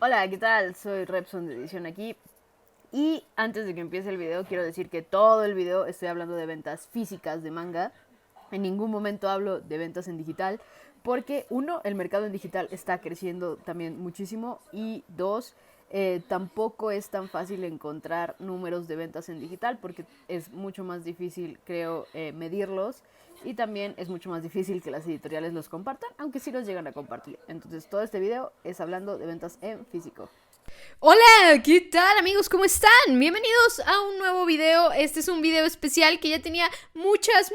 Hola, ¿qué tal? Soy Repson de Edición aquí. Y antes de que empiece el video, quiero decir que todo el video estoy hablando de ventas físicas de manga. En ningún momento hablo de ventas en digital, porque uno, el mercado en digital está creciendo también muchísimo, y dos, tampoco es tan fácil encontrar números de ventas en digital, porque es mucho más difícil, creo, medirlos, y también es mucho más difícil que las editoriales los compartan, aunque sí los llegan a compartir. Entonces todo este video es hablando de ventas en físico. Hola, ¿qué tal amigos? ¿Cómo están? Bienvenidos a un nuevo video. Este es un video especial que ya tenía muchas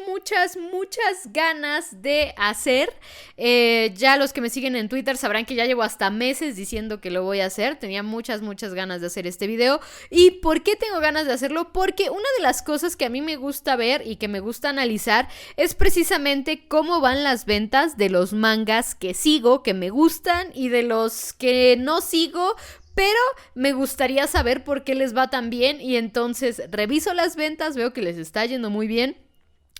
ganas de hacer. Ya los que me siguen en Twitter sabrán que ya llevo hasta meses diciendo que lo voy a hacer. Tenía muchas ganas de hacer este video. ¿Y por qué tengo ganas de hacerlo? Porque una de las cosas que a mí me gusta ver y que me gusta analizar es precisamente cómo van las ventas de los mangas que sigo, que me gustan, y de los que no sigo, pero me gustaría saber por qué les va tan bien, y entonces reviso las ventas, veo que les está yendo muy bien,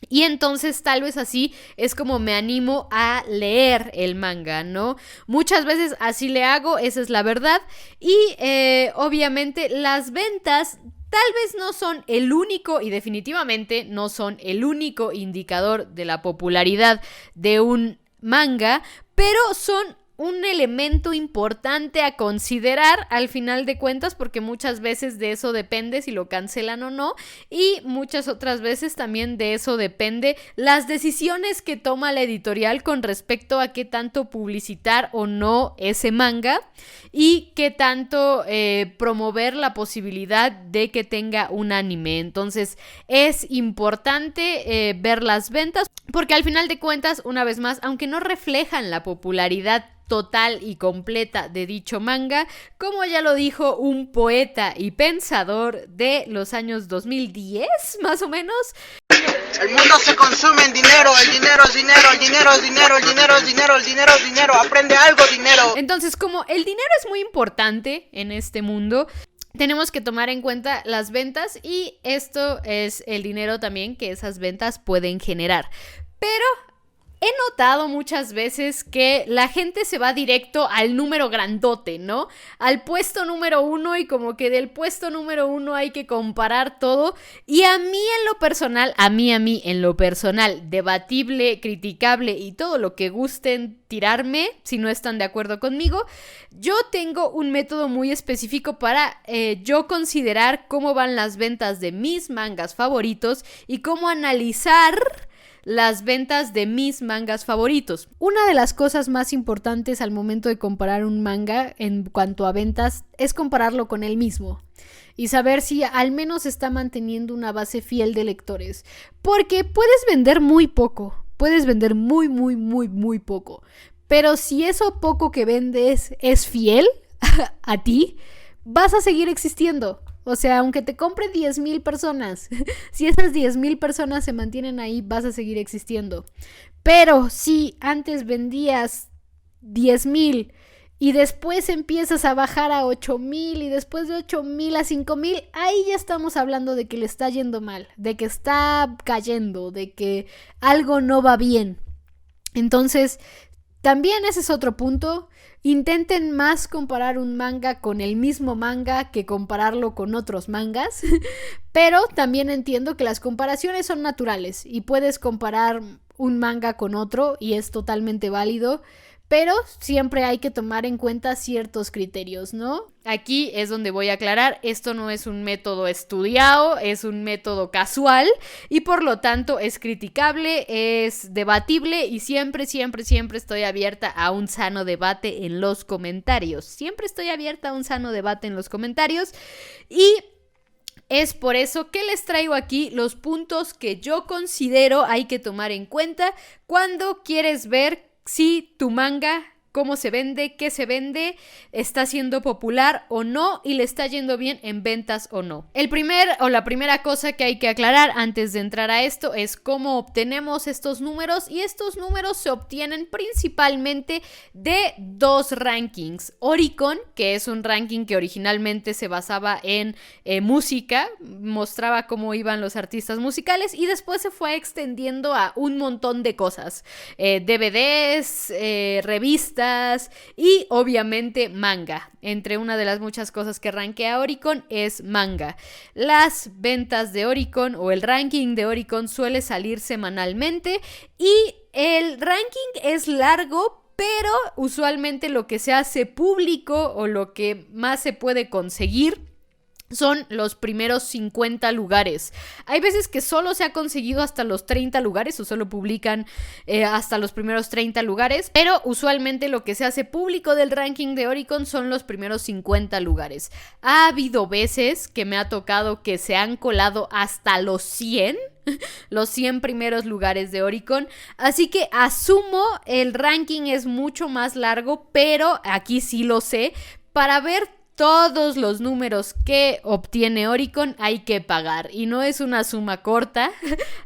y entonces tal vez así es como me animo a leer el manga, ¿no? Muchas veces así le hago, esa es la verdad, y obviamente las ventas tal vez no son el único, y definitivamente no son el único indicador de la popularidad de un manga, pero son un elemento importante a considerar al final de cuentas, porque muchas veces de eso depende si lo cancelan o no, y muchas otras veces también de eso depende las decisiones que toma la editorial con respecto a qué tanto publicitar o no ese manga, y qué tanto promover la posibilidad de que tenga un anime. Entonces es importante ver las ventas, porque al final de cuentas, una vez más, aunque no reflejan la popularidad total y completa de dicho manga, como ya lo dijo un poeta y pensador de los años 2010, más o menos: el mundo se consume en dinero, el dinero es dinero, el dinero es dinero, el dinero es dinero, el dinero es dinero, aprende algo, dinero. Entonces, como el dinero es muy importante en este mundo, tenemos que tomar en cuenta las ventas, y esto es el dinero también que esas ventas pueden generar. Pero he notado muchas veces que la gente se va directo al número grandote, ¿no? Al puesto número 1, y como que del puesto número 1 hay que comparar todo. Y a mí en lo personal, en lo personal, debatible, criticable y todo lo que gusten tirarme si no están de acuerdo conmigo, yo tengo un método muy específico para yo considerar cómo van las ventas de mis mangas favoritos y cómo analizar las ventas de mis mangas favoritos. Una de las cosas más importantes al momento de comparar un manga en cuanto a ventas es compararlo con él mismo y saber si al menos está manteniendo una base fiel de lectores, porque puedes vender muy poco, puedes vender muy poco, pero si eso poco que vendes es fiel a ti, vas a seguir existiendo. O sea, aunque te compren 10,000 personas, si esas 10,000 personas se mantienen ahí, vas a seguir existiendo. Pero si antes vendías 10,000 y después empiezas a bajar a 8,000 y después de 8,000 a 5,000, ahí ya estamos hablando de que le está yendo mal, de que está cayendo, de que algo no va bien. Entonces, también ese es otro punto. Intenten más comparar un manga con el mismo manga que compararlo con otros mangas, pero también entiendo que las comparaciones son naturales y puedes comparar un manga con otro y es totalmente válido, pero siempre hay que tomar en cuenta ciertos criterios, ¿no? Aquí es donde voy a aclarar, esto no es un método estudiado, es un método casual, y por lo tanto es criticable, es debatible, y siempre estoy abierta a un sano debate en los comentarios. Siempre estoy abierta a un sano debate en los comentarios, y es por eso que les traigo aquí los puntos que yo considero hay que tomar en cuenta cuando quieres ver si tu manga, cómo se vende, qué se vende, está siendo popular o no y le está yendo bien en ventas o no. La primera cosa que hay que aclarar antes de entrar a esto es cómo obtenemos estos números, y estos números se obtienen principalmente de dos rankings. Oricon, que es un ranking que originalmente se basaba en música, mostraba cómo iban los artistas musicales, y después se fue extendiendo a un montón de cosas, DVDs, revistas, físicas y obviamente manga. Entre una de las muchas cosas que rankea Oricon es manga. Las ventas de Oricon o el ranking de Oricon suele salir semanalmente y el ranking es largo, pero usualmente lo que se hace público o lo que más se puede conseguir son los primeros 50 lugares. Hay veces que solo se ha conseguido hasta los 30 lugares o solo publican hasta los primeros 30 lugares, pero usualmente lo que se hace público del ranking de Oricon son los primeros 50 lugares. Ha habido veces que me ha tocado que se han colado hasta los 100 primeros lugares de Oricon, así que asumo el ranking es mucho más largo, pero aquí sí lo sé, para ver todos los números que obtiene Oricon hay que pagar y no es una suma corta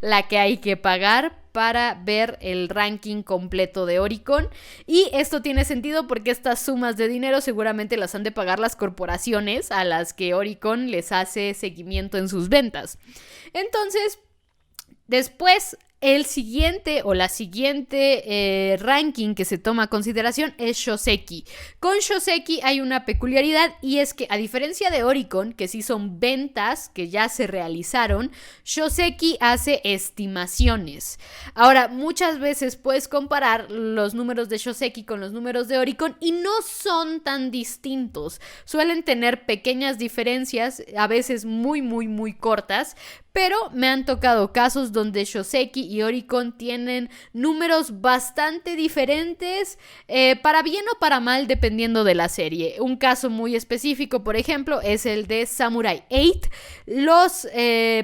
la que hay que pagar para ver el ranking completo de Oricon, y esto tiene sentido porque estas sumas de dinero seguramente las han de pagar las corporaciones a las que Oricon les hace seguimiento en sus ventas. Entonces, después el siguiente o la siguiente ranking que se toma a consideración es Shoseki. Con Shoseki hay una peculiaridad y es que a diferencia de Oricon, que sí son ventas que ya se realizaron, Shoseki hace estimaciones. Ahora, muchas veces puedes comparar los números de Shoseki con los números de Oricon y no son tan distintos. Suelen tener pequeñas diferencias, a veces muy cortas, pero me han tocado casos donde Shoseki y Oricon tienen números bastante diferentes, para bien o para mal, dependiendo de la serie. Un caso muy específico, por ejemplo, es el de Samurai 8. Los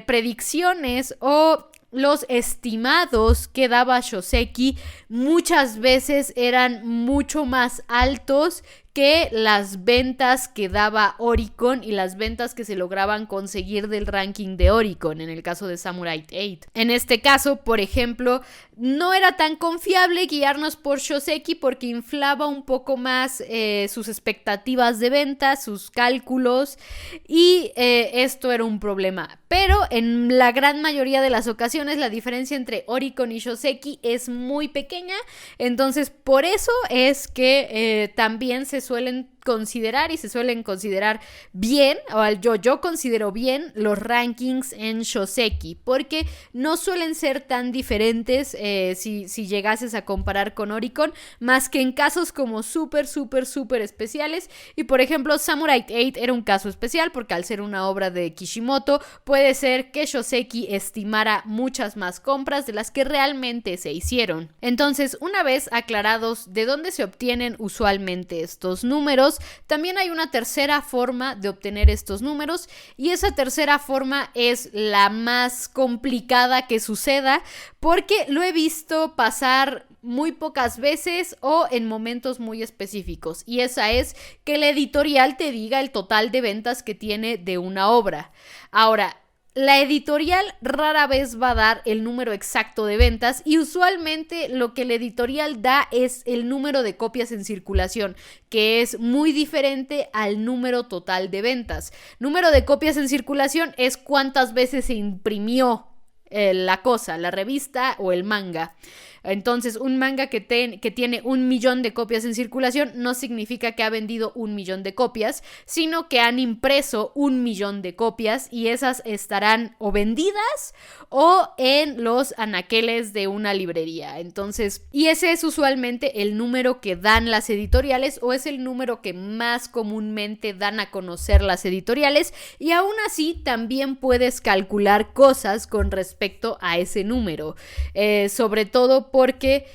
predicciones o los estimados que daba Shoseki muchas veces eran mucho más altos que las ventas que daba Oricon y las ventas que se lograban conseguir del ranking de Oricon en el caso de Samurai 8. En este caso, por ejemplo, no era tan confiable guiarnos por Shoseki porque inflaba un poco más sus expectativas de ventas, sus cálculos, y esto era un problema. Pero en la gran mayoría de las ocasiones la diferencia entre Oricon y Shoseki es muy pequeña, entonces por eso es que también se suelen considerar y se suelen considerar bien, o yo considero bien los rankings en Shoseki, porque no suelen ser tan diferentes si llegases a comparar con Oricon, más que en casos como súper especiales. Y por ejemplo, Samurai 8 era un caso especial porque al ser una obra de Kishimoto, puede ser que Shoseki estimara muchas más compras de las que realmente se hicieron. Entonces, una vez aclarados de dónde se obtienen usualmente estos números, también hay una tercera forma de obtener estos números, y esa tercera forma es la más complicada que suceda porque lo he visto pasar muy pocas veces o en momentos muy específicos, y esa es que el editorial te diga el total de ventas que tiene de una obra. Ahora, la editorial rara vez va a dar el número exacto de ventas, y usualmente lo que el editorial da es el número de copias en circulación, que es muy diferente al número total de ventas. Número de copias en circulación es cuántas veces se imprimió la cosa, la revista o el manga. Entonces, un manga que tiene 1 millón de copias en circulación no significa que ha vendido 1 millón de copias, sino que han impreso 1 millón de copias, y esas estarán o vendidas o en los anaqueles de una librería. Entonces, y ese es usualmente el número que dan las editoriales, o es el número que más comúnmente dan a conocer las editoriales, y aún así también puedes calcular cosas con respecto a ese número, sobre todo porque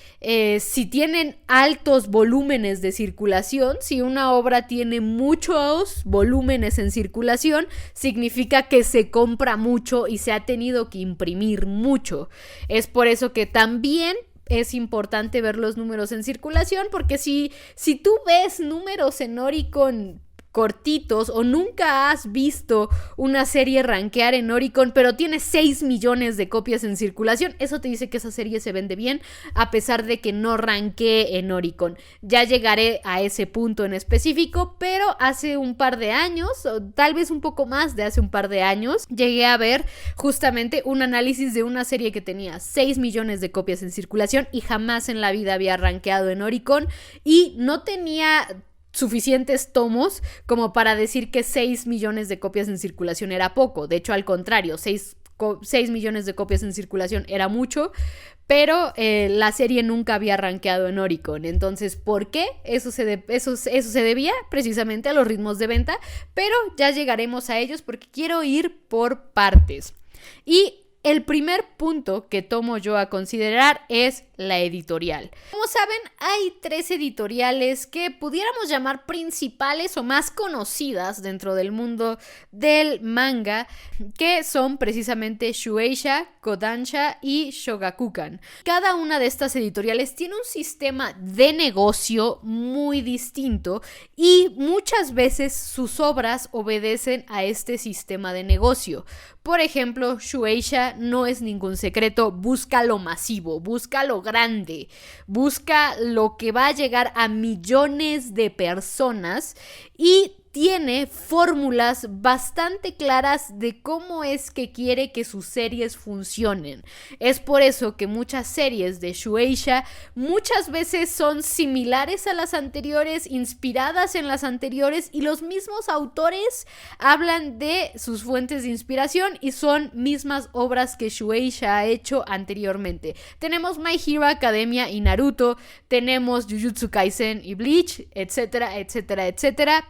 si tienen altos volúmenes de circulación, si una obra tiene muchos volúmenes en circulación, significa que se compra mucho y se ha tenido que imprimir mucho. Es por eso que también es importante ver los números en circulación, porque si tú ves números en Oricon cortitos o nunca has visto una serie rankear en Oricon, pero tiene 6 millones de copias en circulación, eso te dice que esa serie se vende bien a pesar de que no rankee en Oricon. Ya llegaré a ese punto en específico, pero hace un par de años, o tal vez un poco más de hace un par de años, llegué a ver justamente un análisis de una serie que tenía 6 millones de copias en circulación y jamás en la vida había rankeado en Oricon y no tenía suficientes tomos como para decir que 6 millones de copias en circulación era poco. De hecho, al contrario, 6 millones de copias en circulación era mucho, pero la serie nunca había rankeado en Oricon. Entonces, ¿por qué? Eso se debía precisamente a los ritmos de venta, pero ya llegaremos a ellos porque quiero ir por partes. Y el primer punto que tomo yo a considerar es la editorial. Como saben, hay 3 editoriales que pudiéramos llamar principales o más conocidas dentro del mundo del manga, que son precisamente Shueisha, Kodansha y Shogakukan. Cada una de estas editoriales tiene un sistema de negocio muy distinto y muchas veces sus obras obedecen a este sistema de negocio. Por ejemplo, Shueisha no es ningún secreto, busca lo masivo, busca lo grande, busca lo que va a llegar a millones de personas y tiene fórmulas bastante claras de cómo es que quiere que sus series funcionen. Es por eso que muchas series de Shueisha muchas veces son similares a las anteriores, inspiradas en las anteriores, y los mismos autores hablan de sus fuentes de inspiración y son mismas obras que Shueisha ha hecho anteriormente. Tenemos My Hero Academia y Naruto, tenemos Jujutsu Kaisen y Bleach, etcétera, etcétera, etcétera.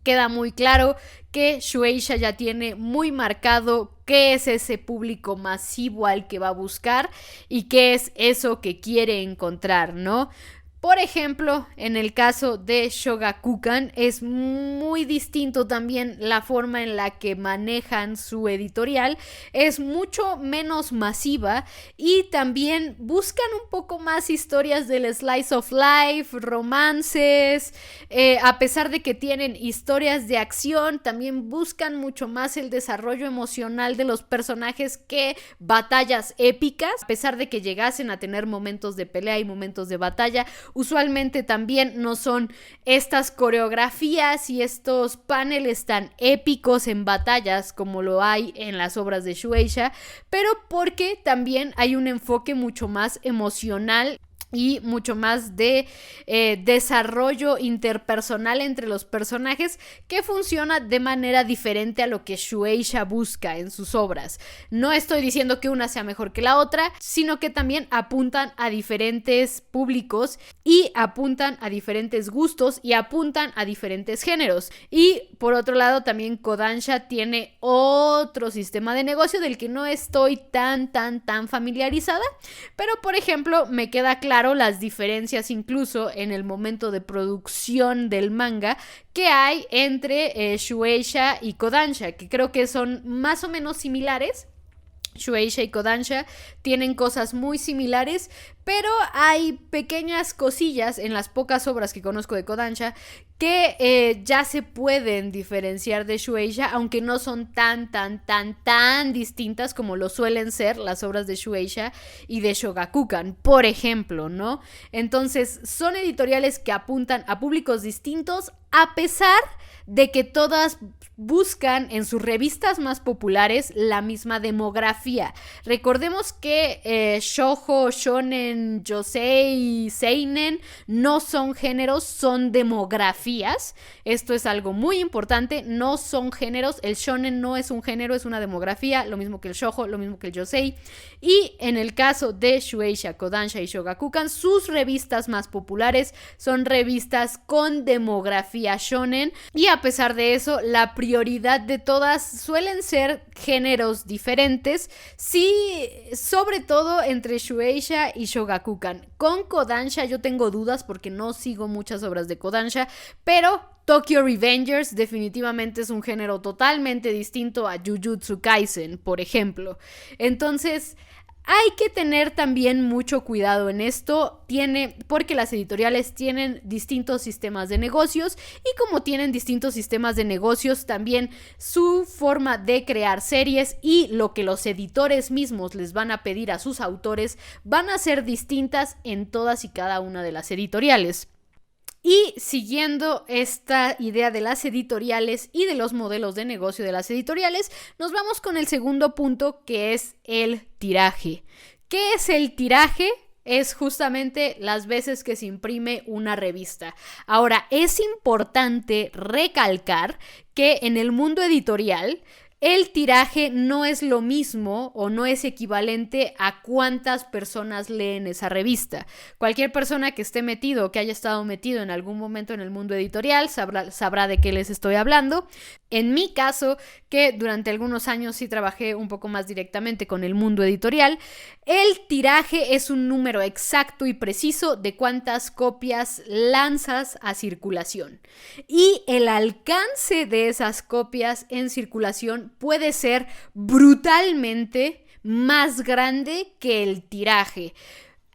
Queda muy claro que Shueisha ya tiene muy marcado qué es ese público masivo al que va a buscar y qué es eso que quiere encontrar, ¿no? Por ejemplo, en el caso de Shogakukan es muy distinto también la forma en la que manejan su editorial, es mucho menos masiva y también buscan un poco más historias del slice of life, romances, a pesar de que tienen historias de acción, también buscan mucho más el desarrollo emocional de los personajes que batallas épicas, a pesar de que llegasen a tener momentos de pelea y momentos de batalla. Usualmente también no son estas coreografías y estos paneles tan épicos en batallas como lo hay en las obras de Shueisha, pero porque también hay un enfoque mucho más emocional y mucho más de desarrollo interpersonal entre los personajes que funciona de manera diferente a lo que Shueisha busca en sus obras. No estoy diciendo que una sea mejor que la otra, sino que también apuntan a diferentes públicos y apuntan a diferentes gustos y apuntan a diferentes géneros. Y por otro lado también Kodansha tiene otro sistema de negocio del que no estoy tan familiarizada, pero por ejemplo me queda claro las diferencias incluso en el momento de producción del manga que hay entre Shueisha y Kodansha, que creo que son más o menos similares. Shueisha y Kodansha tienen cosas muy similares, pero hay pequeñas cosillas en las pocas obras que conozco de Kodansha que ya se pueden diferenciar de Shueisha, aunque no son tan distintas como lo suelen ser las obras de Shueisha y de Shogakukan, por ejemplo, ¿no? Entonces, son editoriales que apuntan a públicos distintos, a pesar de que todas buscan en sus revistas más populares la misma demografía. Recordemos que shoujo, shonen, yosei, seinen no son géneros, son demografías. Esto es algo muy importante, no son géneros. El shonen no es un género, es una demografía, lo mismo que el shoujo, lo mismo que el yosei. Y en el caso de Shueisha, Kodansha y Shogakukan, sus revistas más populares son revistas con demografía shonen, y a pesar de eso, la prioridad de todas suelen ser géneros diferentes, sí, sobre todo entre Shueisha y Shogakukan. Con Kodansha yo tengo dudas porque no sigo muchas obras de Kodansha, pero Tokyo Revengers definitivamente es un género totalmente distinto a Jujutsu Kaisen, por ejemplo. Entonces, Hay que tener también mucho cuidado en esto, porque las editoriales tienen distintos sistemas de negocios y como tienen distintos sistemas de negocios, también su forma de crear series y lo que los editores mismos les van a pedir a sus autores van a ser distintas en todas y cada una de las editoriales. Y siguiendo esta idea de las editoriales y de los modelos de negocio de las editoriales, nos vamos con el segundo punto, que es el tiraje. ¿Qué es el tiraje? Es justamente las veces que se imprime una revista. Ahora, es importante recalcar que en el mundo editorial el tiraje no es lo mismo o no es equivalente a cuántas personas leen esa revista. Cualquier persona que esté metido, que haya estado metido en algún momento en el mundo editorial, sabrá de qué les estoy hablando. En mi caso, que durante algunos años sí trabajé un poco más directamente con el mundo editorial, el tiraje es un número exacto y preciso de cuántas copias lanzas a circulación. Y el alcance de esas copias en circulación puede ser brutalmente más grande que el tiraje.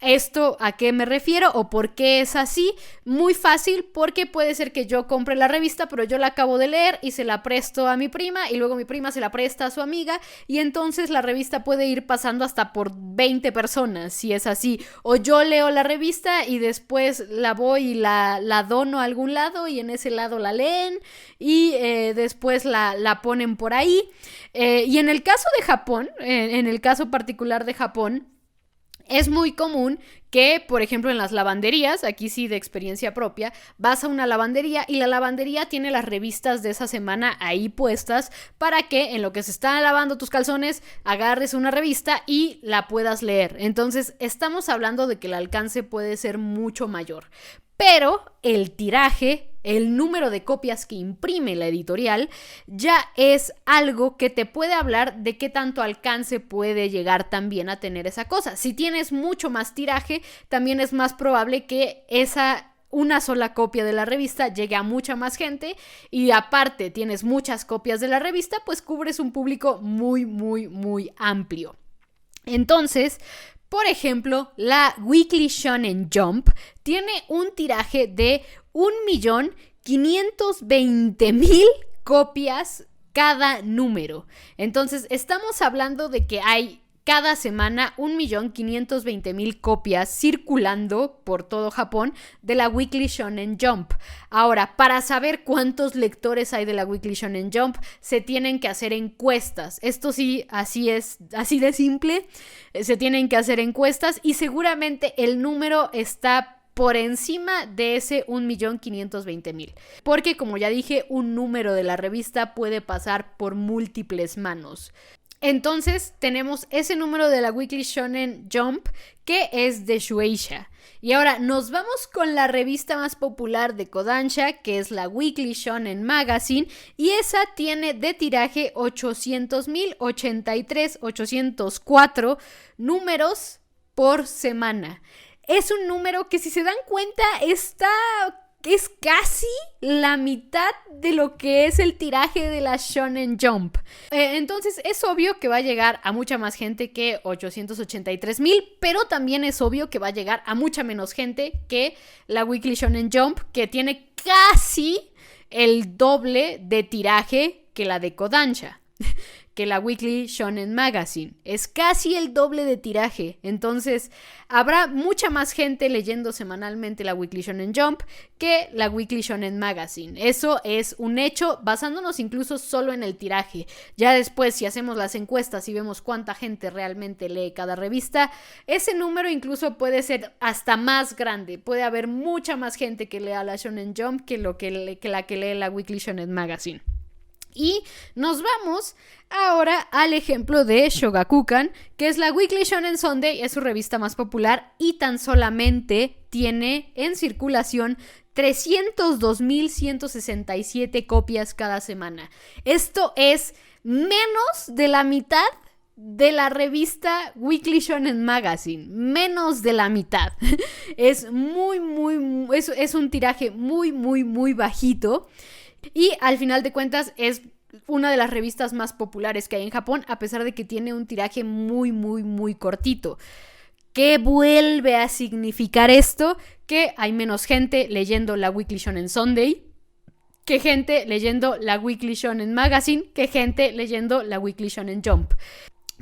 ¿Esto a qué me refiero o por qué es así? Muy fácil, porque puede ser que yo compre la revista, pero yo la acabo de leer y se la presto a mi prima y luego mi prima se la presta a su amiga y entonces la revista puede ir pasando hasta por 20 personas, si es así. O yo leo la revista y después la voy y la dono a algún lado y en ese lado la leen y después la ponen por ahí. Y en el caso de Japón, en el caso particular de Japón, es muy común que, por ejemplo, en las lavanderías, aquí sí de experiencia propia, vas a una lavandería y la lavandería tiene las revistas de esa semana ahí puestas para que en lo que se están lavando tus calzones agarres una revista y la puedas leer. Entonces, estamos hablando de que el alcance puede ser mucho mayor. Pero el tiraje, el número de copias que imprime la editorial, ya es algo que te puede hablar de qué tanto alcance puede llegar también a tener esa cosa. Si tienes mucho más tiraje, también es más probable que una sola copia de la revista llegue a mucha más gente y aparte tienes muchas copias de la revista, pues cubres un público muy, muy, muy amplio. Entonces, por ejemplo, la Weekly Shonen Jump tiene un tiraje de 1.520.000 copias cada número. Entonces, estamos hablando de que hay cada semana 1.520.000 copias circulando por todo Japón de la Weekly Shonen Jump. Ahora, para saber cuántos lectores hay de la Weekly Shonen Jump, se tienen que hacer encuestas. Esto sí, así de simple. Se tienen que hacer encuestas y seguramente el número está por encima de ese 1.520.000. Porque, como ya dije, un número de la revista puede pasar por múltiples manos. Entonces tenemos ese número de la Weekly Shonen Jump que es de Shueisha. Y ahora nos vamos con la revista más popular de Kodansha, que es la Weekly Shonen Magazine, y esa tiene de tiraje 804 números por semana. Es un número que, si se dan cuenta, es casi la mitad de lo que es el tiraje de la Shonen Jump. Entonces es obvio que va a llegar a mucha más gente que 883.000, pero también es obvio que va a llegar a mucha menos gente que la Weekly Shonen Jump, que tiene casi el doble de tiraje que la de Kodansha, que la Weekly Shonen Magazine. Es casi el doble de tiraje. Entonces, habrá mucha más gente leyendo semanalmente la Weekly Shonen Jump que la Weekly Shonen Magazine. Eso es un hecho, basándonos incluso solo en el tiraje. Ya después, si hacemos las encuestas y vemos cuánta gente realmente lee cada revista, ese número incluso puede ser hasta más grande. Puede haber mucha más gente que lea la Shonen Jump que la que lee la Weekly Shonen Magazine. Y nos vamos ahora al ejemplo de Shogakukan, que es la Weekly Shonen Sunday, es su revista más popular y tan solamente tiene en circulación 302.167 copias cada semana. Esto es menos de la mitad de la revista Weekly Shonen Magazine, menos de la mitad. Es un tiraje muy, muy, muy bajito. Y al final de cuentas es una de las revistas más populares que hay en Japón, a pesar de que tiene un tiraje muy, muy, muy cortito. ¿Qué vuelve a significar esto? Que hay menos gente leyendo la Weekly Shonen Sunday, que gente leyendo la Weekly Shonen Magazine, que gente leyendo la Weekly Shonen Jump.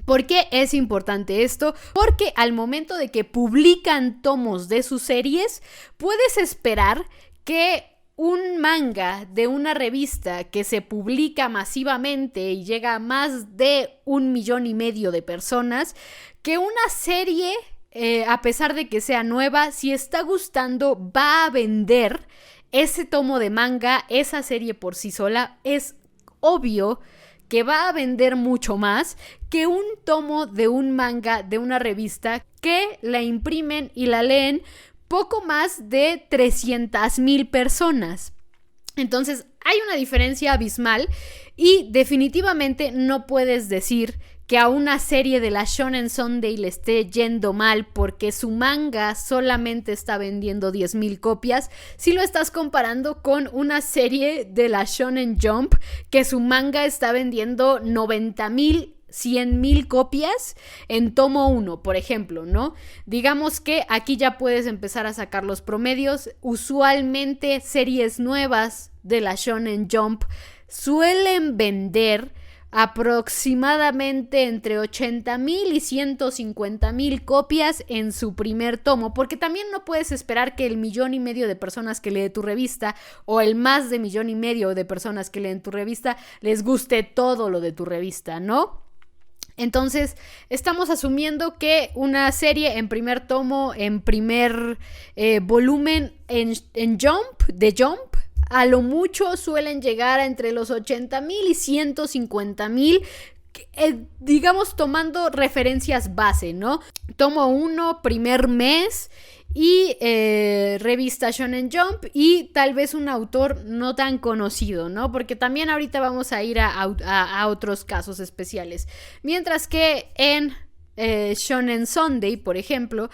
¿Por qué es importante esto? Porque al momento de que publican tomos de sus series, puedes esperar que un manga de una revista que se publica masivamente y llega a más de 1,5 millones de personas, que una serie, a pesar de que sea nueva, si está gustando, va a vender ese tomo de manga, esa serie por sí sola. Es obvio que va a vender mucho más que un tomo de un manga de una revista que la imprimen y la leen poco más de 300,000 personas. Entonces hay una diferencia abismal y definitivamente no puedes decir que a una serie de la Shonen Sunday le esté yendo mal porque su manga solamente está vendiendo 10,000 copias, si lo estás comparando con una serie de la Shonen Jump que su manga está vendiendo 90,000, 100,000 copias en tomo 1, por ejemplo, ¿no? Digamos que aquí ya puedes empezar a sacar los promedios. Usualmente series nuevas de la Shonen Jump suelen vender aproximadamente entre 80,000 y 150,000 copias en su primer tomo, porque también no puedes esperar que el 1,5 millones de personas que lee tu revista o el más de 1,5 millones de personas que leen tu revista les guste todo lo de tu revista, ¿no? Entonces, estamos asumiendo que una serie en primer tomo, en primer volumen en Jump, de Jump, a lo mucho suelen llegar a entre los 80,000 y 150,000, digamos tomando referencias base, ¿no? Tomo 1, primer mes y revista Shonen Jump y tal vez un autor no tan conocido, ¿no? Porque también ahorita vamos a ir a otros casos especiales. Mientras que en Shonen Sunday, por ejemplo,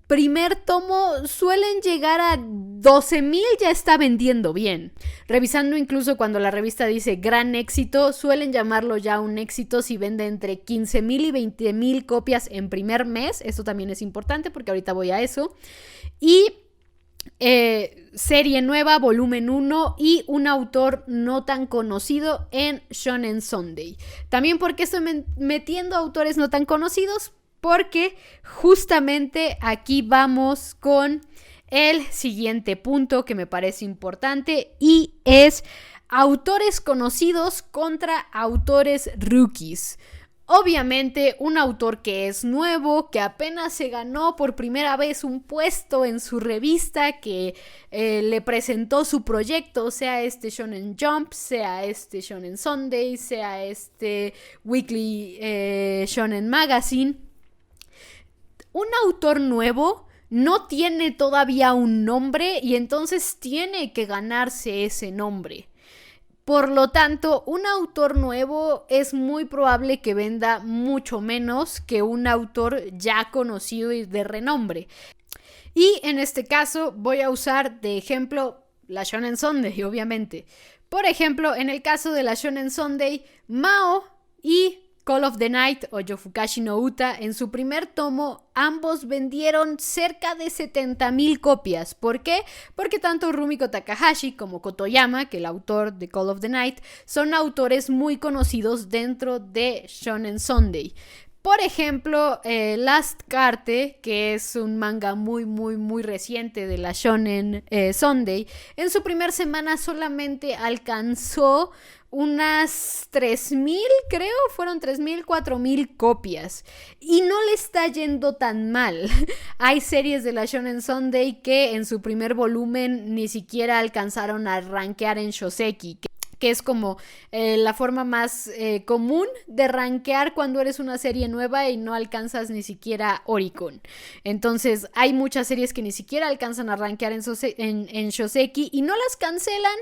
primer tomo suelen llegar a 12,000, ya está vendiendo bien. Revisando incluso cuando la revista dice gran éxito, suelen llamarlo ya un éxito si vende entre 15,000 y 20,000 copias en primer mes. Esto también es importante porque ahorita voy a eso. Y serie nueva, volumen 1 y un autor no tan conocido en Shonen Sunday. También porque estoy metiendo autores no tan conocidos, porque justamente aquí vamos con el siguiente punto que me parece importante y es autores conocidos contra autores rookies. Obviamente un autor que es nuevo, que apenas se ganó por primera vez un puesto en su revista, que le presentó su proyecto, sea este Shonen Jump, sea este Shonen Sunday, sea este Weekly Shonen Magazine. Un autor nuevo no tiene todavía un nombre y entonces tiene que ganarse ese nombre. Por lo tanto, un autor nuevo es muy probable que venda mucho menos que un autor ya conocido y de renombre. Y en este caso voy a usar de ejemplo la Shonen Sunday, obviamente. Por ejemplo, en el caso de la Shonen Sunday, Mao y Call of the Night o Yofukashi no Uta, en su primer tomo, ambos vendieron cerca de 70,000 copias. ¿Por qué? Porque tanto Rumiko Takahashi como Kotoyama, que el autor de Call of the Night, son autores muy conocidos dentro de Shonen Sunday. Por ejemplo, Last Carte, que es un manga muy, muy, muy reciente de la Shonen Sunday, en su primera semana solamente alcanzó unas 3,000, creo, fueron 3,000, 4,000 copias. Y no le está yendo tan mal. Hay series de la Shonen Sunday que en su primer volumen ni siquiera alcanzaron a rankear en Shoseki, que es como la forma más común de rankear cuando eres una serie nueva y no alcanzas ni siquiera Oricon. Entonces hay muchas series que ni siquiera alcanzan a rankear en Shoseki y no las cancelan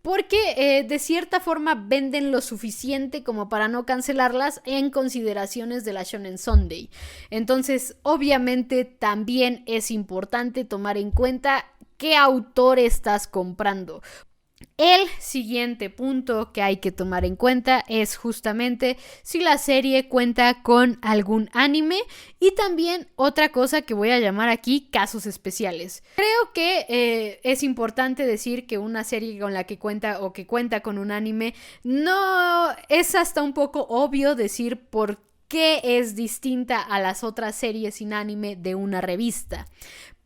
porque de cierta forma venden lo suficiente como para no cancelarlas en consideraciones de la Shonen Sunday. Entonces obviamente también es importante tomar en cuenta qué autor estás comprando. El siguiente punto que hay que tomar en cuenta es justamente si la serie cuenta con algún anime y también otra cosa que voy a llamar aquí casos especiales. Creo que es importante decir que una serie con la que cuenta o que cuenta con un anime no es hasta un poco obvio decir por qué es distinta a las otras series sin anime de una revista.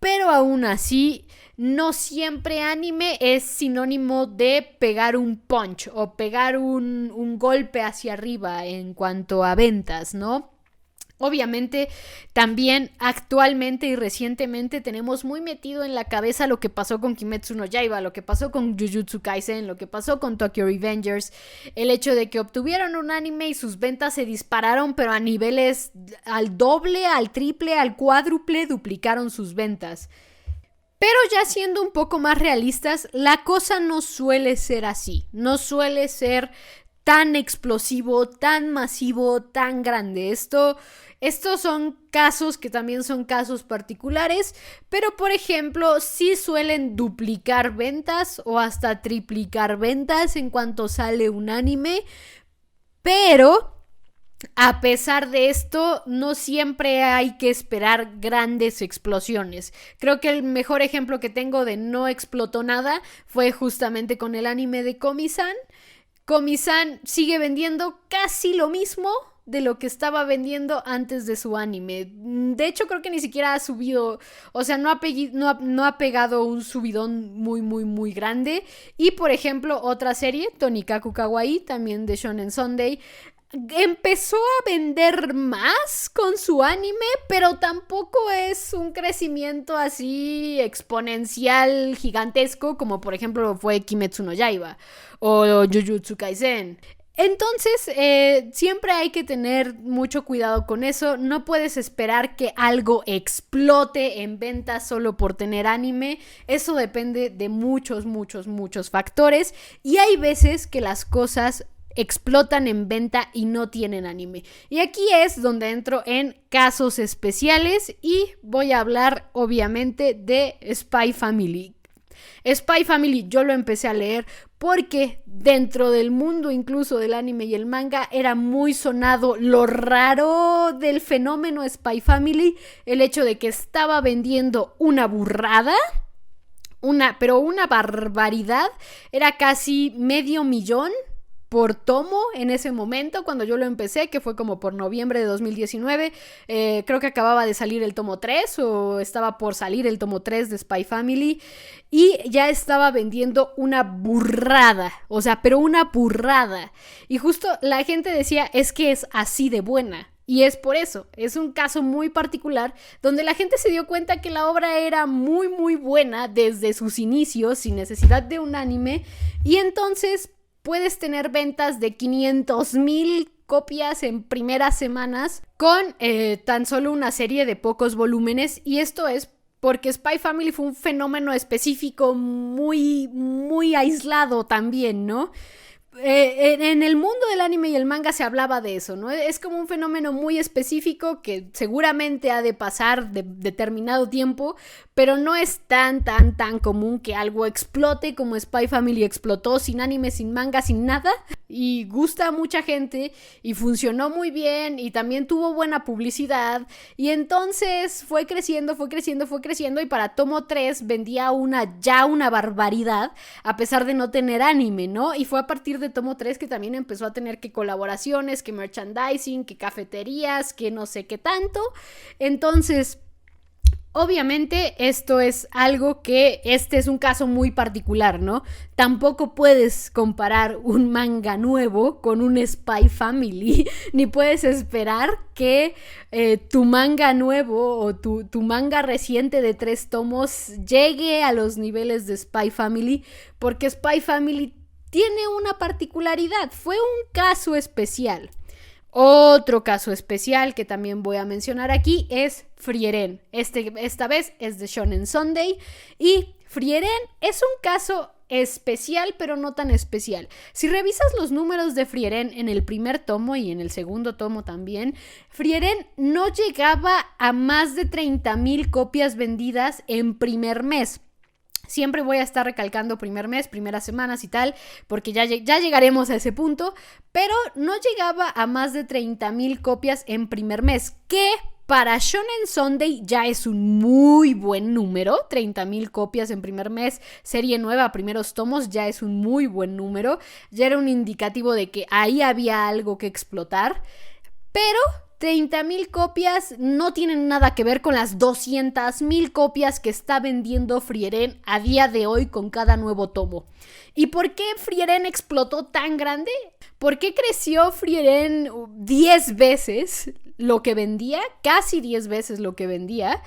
Pero aún así, no siempre anime es sinónimo de pegar un punch o pegar un golpe hacia arriba en cuanto a ventas, ¿no? Obviamente, también actualmente y recientemente tenemos muy metido en la cabeza lo que pasó con Kimetsu no Yaiba, lo que pasó con Jujutsu Kaisen, lo que pasó con Tokyo Revengers, el hecho de que obtuvieron un anime y sus ventas se dispararon, pero a niveles al doble, al triple, al cuádruple, duplicaron sus ventas. Pero ya siendo un poco más realistas, la cosa no suele ser así, no suele ser tan explosivo, tan masivo, tan grande. Estos son casos que también son casos particulares, pero por ejemplo, sí suelen duplicar ventas o hasta triplicar ventas en cuanto sale un anime, pero a pesar de esto, no siempre hay que esperar grandes explosiones. Creo que el mejor ejemplo que tengo de no explotó nada fue justamente con el anime de Komi-san. Komi-san sigue vendiendo casi lo mismo de lo que estaba vendiendo antes de su anime. De hecho, creo que ni siquiera ha subido, o sea, no ha pegado un subidón muy grande. Y, por ejemplo, otra serie, Tonikaku Kawaii, también de Shonen Sunday, empezó a vender más con su anime, pero tampoco es un crecimiento así exponencial, gigantesco, como por ejemplo fue Kimetsu no Yaiba o Jujutsu Kaisen. Entonces, siempre hay que tener mucho cuidado con eso. No puedes esperar que algo explote en ventas solo por tener anime. Eso depende de muchos factores. Y hay veces que las cosas explotan en venta y no tienen anime. Y aquí es donde entro en casos especiales y voy a hablar obviamente de Spy Family. Spy Family yo lo empecé a leer porque dentro del mundo incluso del anime y el manga era muy sonado lo raro del fenómeno Spy Family, el hecho de que estaba vendiendo una burrada, pero una barbaridad, era casi 500,000 por tomo en ese momento cuando yo lo empecé, que fue como por noviembre de 2019. Creo que acababa de salir el tomo 3 o estaba por salir el tomo 3 de Spy Family y ya estaba vendiendo una burrada, o sea, pero una burrada. Y justo la gente decía, es que es así de buena. Y es por eso, es un caso muy particular donde la gente se dio cuenta que la obra era muy buena desde sus inicios, sin necesidad de un anime, y entonces puedes tener ventas de 500,000 copias en primeras semanas con tan solo una serie de pocos volúmenes, y esto es porque Spy Family fue un fenómeno específico muy aislado también, ¿no? En el mundo del anime y el manga se hablaba de eso, ¿no? Es como un fenómeno muy específico que seguramente ha de pasar de determinado tiempo, pero no es tan común que algo explote como Spy Family explotó, sin anime, sin manga, sin nada, y gusta a mucha gente y funcionó muy bien y también tuvo buena publicidad, y entonces fue creciendo y para tomo 3 vendía una barbaridad a pesar de no tener anime, ¿no? Y fue a partir de tomo 3 que también empezó a tener que colaboraciones, que merchandising, que cafeterías, que no sé qué tanto. Entonces, obviamente esto es algo que este es un caso muy particular, ¿no? Tampoco puedes comparar un manga nuevo con un Spy Family, ni puedes esperar que tu manga nuevo o tu manga reciente de 3 tomos llegue a los niveles de Spy Family, porque Spy Family tiene una particularidad, fue un caso especial. Otro caso especial que también voy a mencionar aquí es Frieren. Esta vez es de Shonen Sunday y Frieren es un caso especial, pero no tan especial. Si revisas los números de Frieren en el primer tomo y en el segundo tomo también, Frieren no llegaba a más de 30,000 copias vendidas en primer mes. Siempre voy a estar recalcando primer mes, primeras semanas y tal, porque ya llegaremos a ese punto, pero no llegaba a más de 30,000 copias en primer mes, que para Shonen Sunday ya es un muy buen número. 30,000 copias en primer mes, serie nueva, primeros tomos, ya es un muy buen número. Ya era un indicativo de que ahí había algo que explotar, pero 30,000 copias no tienen nada que ver con las 200,000 copias que está vendiendo Frieren a día de hoy con cada nuevo tomo. ¿Y por qué Frieren explotó tan grande? ¿Por qué creció Frieren 10 veces lo que vendía? Casi 10 veces lo que vendía.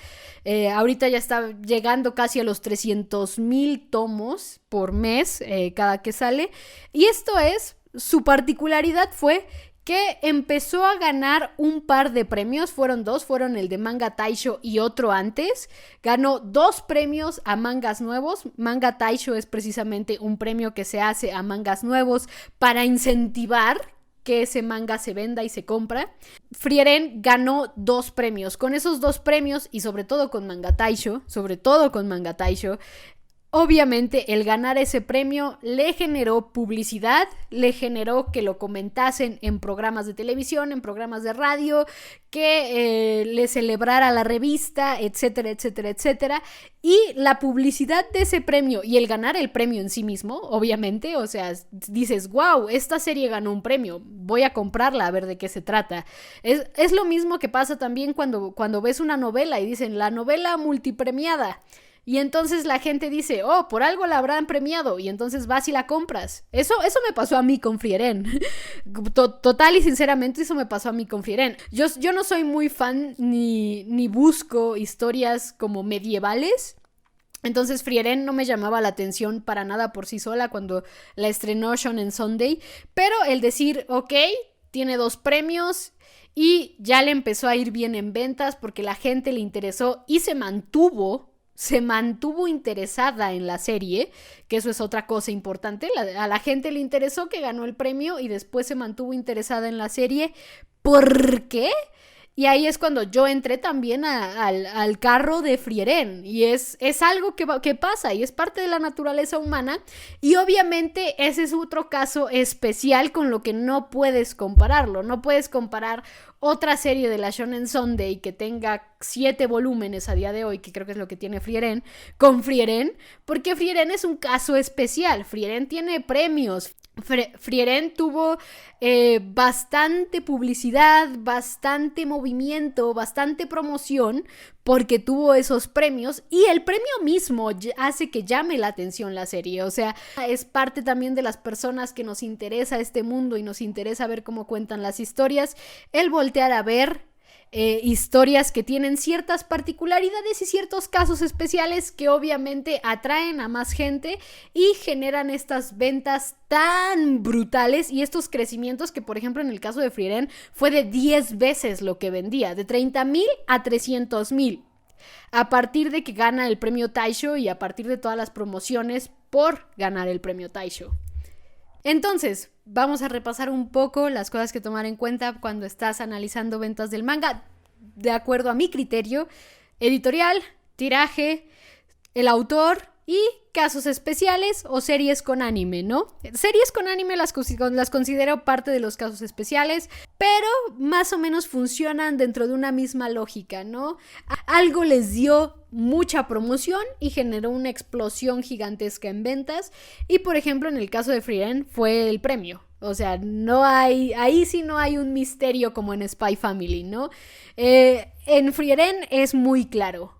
Ahorita ya está llegando casi a los 300,000 tomos por mes cada que sale. Y esto es, su particularidad fue que empezó a ganar un par de premios, fueron dos, fueron el de Manga Taisho y otro antes. Ganó 2 premios a mangas nuevos. Manga Taisho es precisamente un premio que se hace a mangas nuevos para incentivar que ese manga se venda y se compra. Frieren ganó 2 premios. Con esos 2 premios, y sobre todo con Manga Taisho, obviamente el ganar ese premio le generó publicidad, le generó que lo comentasen en programas de televisión, en programas de radio, que le celebrara la revista, etcétera, etcétera, etcétera. Y la publicidad de ese premio y el ganar el premio en sí mismo, obviamente, o sea, dices, wow, esta serie ganó un premio, voy a comprarla a ver de qué se trata. Es lo mismo que pasa también cuando ves una novela y dicen, la novela multipremiada. Y entonces la gente dice, oh, por algo la habrán premiado, y entonces vas y la compras. Eso me pasó a mí con Frieren. Total y sinceramente eso me pasó a mí con Frieren. Yo no soy muy fan ni busco historias como medievales. Entonces Frieren no me llamaba la atención para nada por sí sola cuando la estrenó Shonen Sunday. Pero el decir, ok, tiene 2 premios y ya le empezó a ir bien en ventas porque la gente le interesó y se mantuvo interesada en la serie, que eso es otra cosa importante. A la gente le interesó que ganó el premio y después se mantuvo interesada en la serie. ¿Por qué? Y ahí es cuando yo entré también al carro de Frieren. Y es algo que pasa y es parte de la naturaleza humana. Y obviamente ese es otro caso especial con lo que no puedes compararlo. No puedes comparar otra serie de la Shonen Sunday que tenga 7 volúmenes a día de hoy, que creo que es lo que tiene Frieren, con Frieren, porque Frieren es un caso especial. Frieren tiene premios. Frieren tuvo bastante publicidad, bastante movimiento, bastante promoción, porque tuvo esos premios, y el premio mismo hace que llame la atención la serie. O sea, es parte también de las personas que nos interesa este mundo y nos interesa ver cómo cuentan las historias, el voltear a ver historias que tienen ciertas particularidades y ciertos casos especiales que obviamente atraen a más gente y generan estas ventas tan brutales y estos crecimientos que, por ejemplo, en el caso de Frieren fue de 10 veces lo que vendía, de 30,000 a 300,000, a partir de que gana el premio Taisho y a partir de todas las promociones por ganar el premio Taisho. Entonces, vamos a repasar un poco las cosas que tomar en cuenta cuando estás analizando ventas del manga, de acuerdo a mi criterio: editorial, tiraje, el autor y casos especiales o series con anime, ¿no? Series con anime las considero parte de los casos especiales, pero más o menos funcionan dentro de una misma lógica, ¿no? Algo les dio mucha promoción y generó una explosión gigantesca en ventas, y por ejemplo en el caso de Frieren fue el premio. O sea, ahí sí no hay un misterio como en Spy Family, ¿no? En Frieren es muy claro.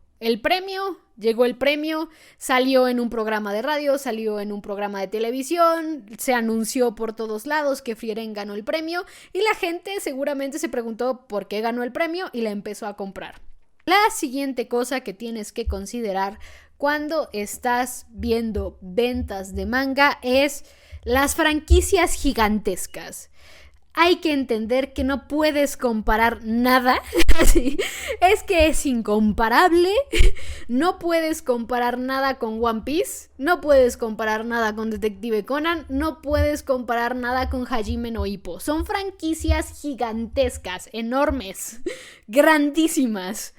Llegó el premio, salió en un programa de radio, salió en un programa de televisión, se anunció por todos lados que Frieren ganó el premio y la gente seguramente se preguntó por qué ganó el premio y la empezó a comprar. La siguiente cosa que tienes que considerar cuando estás viendo ventas de manga es las franquicias gigantescas. Hay que entender que no puedes comparar nada. Es que es incomparable. No puedes comparar nada con One Piece. No puedes comparar nada con Detective Conan. No puedes comparar nada con Hajime no Ippo. Son franquicias gigantescas, enormes, grandísimas.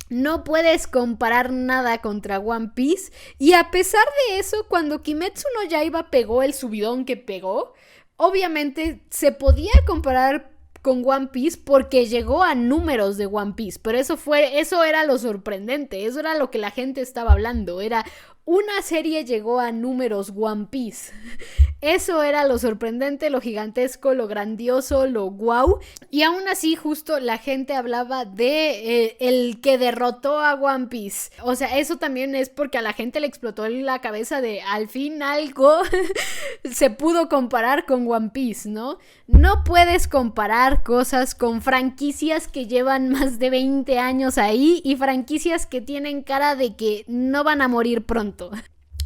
No puedes comparar nada contra One Piece. Y a pesar de eso, cuando Kimetsu no Yaiba pegó el subidón que pegó, obviamente se podía comparar con One Piece porque llegó a números de One Piece. Pero eso era lo sorprendente. Eso era lo que la gente estaba hablando. Era una serie llegó a números One Piece. Eso era lo sorprendente, lo gigantesco, lo grandioso, lo guau. Y aún así, justo la gente hablaba de el que derrotó a One Piece. O sea, eso también es porque a la gente le explotó en la cabeza de al fin algo se pudo comparar con One Piece, ¿no? No puedes comparar cosas con franquicias que llevan más de 20 años ahí y franquicias que tienen cara de que no van a morir pronto.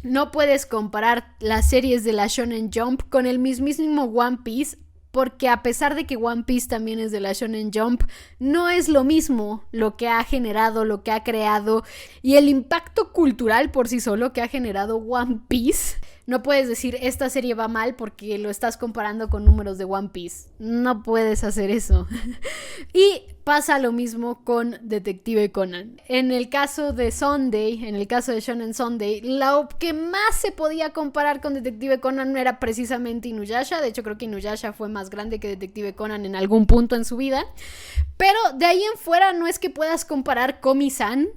No puedes comparar las series de la Shonen Jump con el mismísimo One Piece, porque a pesar de que One Piece también es de la Shonen Jump, no es lo mismo lo que ha generado, lo que ha creado y el impacto cultural por sí solo que ha generado One Piece. No puedes decir esta serie va mal porque lo estás comparando con números de One Piece. No puedes hacer eso. Y pasa lo mismo con Detective Conan. En el caso de Sunday, en el caso de Shonen Sunday, lo que más se podía comparar con Detective Conan no era precisamente Inuyasha. De hecho, creo que Inuyasha fue más grande que Detective Conan en algún punto en su vida. Pero de ahí en fuera no es que puedas comparar Komi-san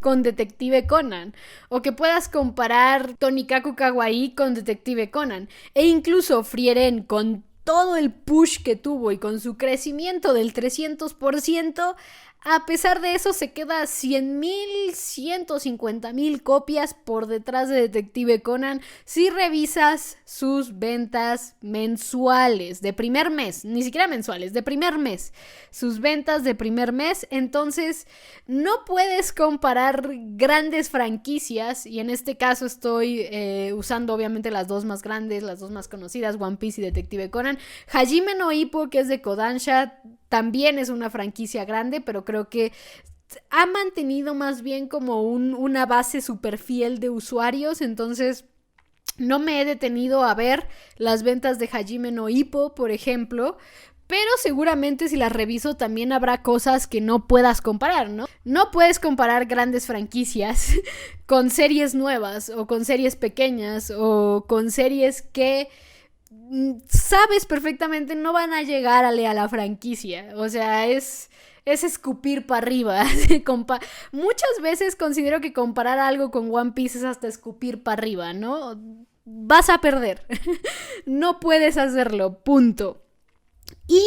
con Detective Conan. O que puedas comparar Tonikaku Kawaii con Detective Conan. E incluso Frieren, con todo el push que tuvo y con su crecimiento del 300%, a pesar de eso se queda 100,000, 150,000 copias por detrás de Detective Conan si revisas sus ventas mensuales de primer mes, ni siquiera mensuales, de primer mes, sus ventas de primer mes. Entonces no puedes comparar grandes franquicias, y en este caso estoy usando obviamente las dos más grandes, las dos más conocidas, One Piece y Detective Conan. Hajime no Ippo, que es de Kodansha, también es una franquicia grande, pero creo que ha mantenido más bien como una base súper fiel de usuarios. Entonces no me he detenido a ver las ventas de Hajime no Ippo, por ejemplo, pero seguramente si las reviso también habrá cosas que no puedas comparar, ¿no? No puedes comparar grandes franquicias con series nuevas o con series pequeñas o con series que sabes perfectamente no van a llegar a la franquicia. O sea, es escupir para arriba. Muchas veces considero que comparar algo con One Piece es hasta escupir para arriba, ¿no? Vas a perder. No puedes hacerlo, punto. Y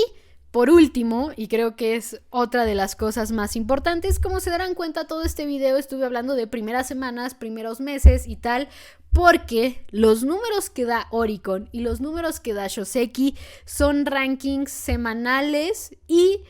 por último, y creo que es otra de las cosas más importantes, como se darán cuenta, todo este video estuve hablando de primeras semanas, primeros meses y tal, porque los números que da Oricon y los números que da Shoseki son rankings semanales y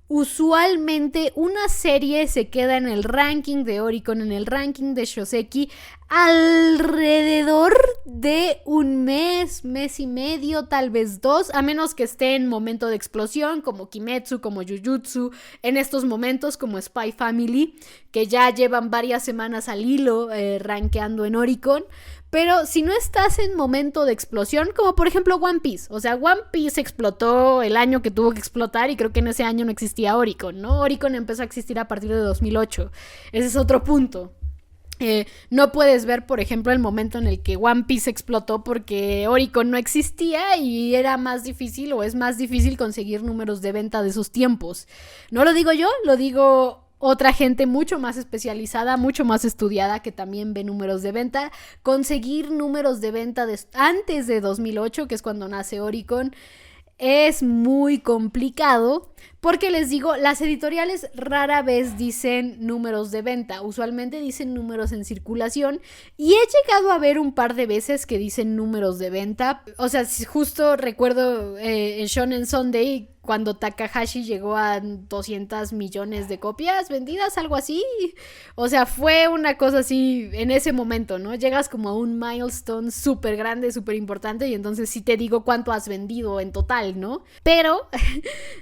usualmente una serie se queda en el ranking de Oricon, en el ranking de Shoseki, alrededor de un mes, mes y medio, tal vez 2, a menos que esté en momento de explosión, como Kimetsu, como Jujutsu, en estos momentos como Spy Family, que ya llevan varias semanas al hilo rankeando en Oricon. Pero si no estás en momento de explosión, como por ejemplo One Piece, o sea, One Piece explotó el año que tuvo que explotar y creo que en ese año no existía Oricon, ¿no? Oricon empezó a existir a partir de 2008. Ese es otro punto. No puedes ver, por ejemplo, el momento en el que One Piece explotó porque Oricon no existía y era más difícil o es más difícil conseguir números de venta de esos tiempos. No lo digo yo, lo digo otra gente mucho más especializada, mucho más estudiada, que también ve números de venta. Conseguir números de venta antes de 2008, que es cuando nace Oricon, es muy complicado porque les digo, las editoriales rara vez dicen números de venta, usualmente dicen números en circulación, y he llegado a ver un par de veces que dicen números de venta. O sea, justo recuerdo en Shonen Sunday cuando Takahashi llegó a 200 millones de copias vendidas, algo así. O sea, fue una cosa así en ese momento, ¿no? Llegas como a un milestone súper grande, súper importante, y entonces sí te digo cuánto has vendido en total, ¿no? Pero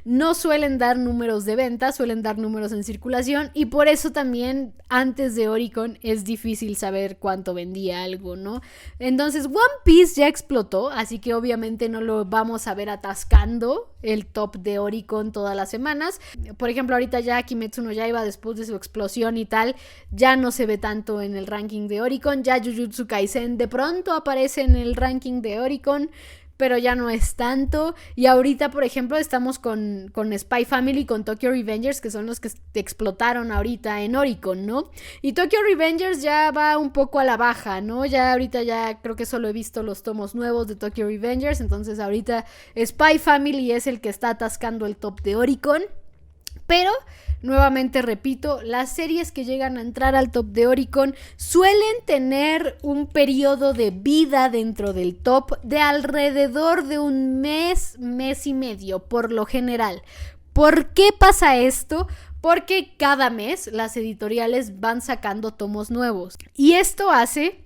no suelen dar números de venta, suelen dar números en circulación, y por eso también antes de Oricon es difícil saber cuánto vendía algo, ¿no? Entonces One Piece ya explotó, así que obviamente no lo vamos a ver atascando el top top de Oricon todas las semanas. Por ejemplo, ahorita ya Kimetsu no Yaiba, después de su explosión y tal, ya no se ve tanto en el ranking de Oricon. Ya Jujutsu Kaisen de pronto aparece en el ranking de Oricon, pero ya no es tanto. Y ahorita, por ejemplo, estamos con Spy Family, con Tokyo Revengers, que son los que explotaron ahorita en Oricon, ¿no? Y Tokyo Revengers ya va un poco a la baja, ¿no? Ya ahorita ya creo que solo he visto los tomos nuevos de Tokyo Revengers, entonces ahorita Spy Family es el que está atascando el top de Oricon. Pero, nuevamente repito, las series que llegan a entrar al top de Oricon suelen tener un periodo de vida dentro del top de alrededor de un mes, mes y medio, por lo general. ¿Por qué pasa esto? Porque cada mes las editoriales van sacando tomos nuevos. Y esto hace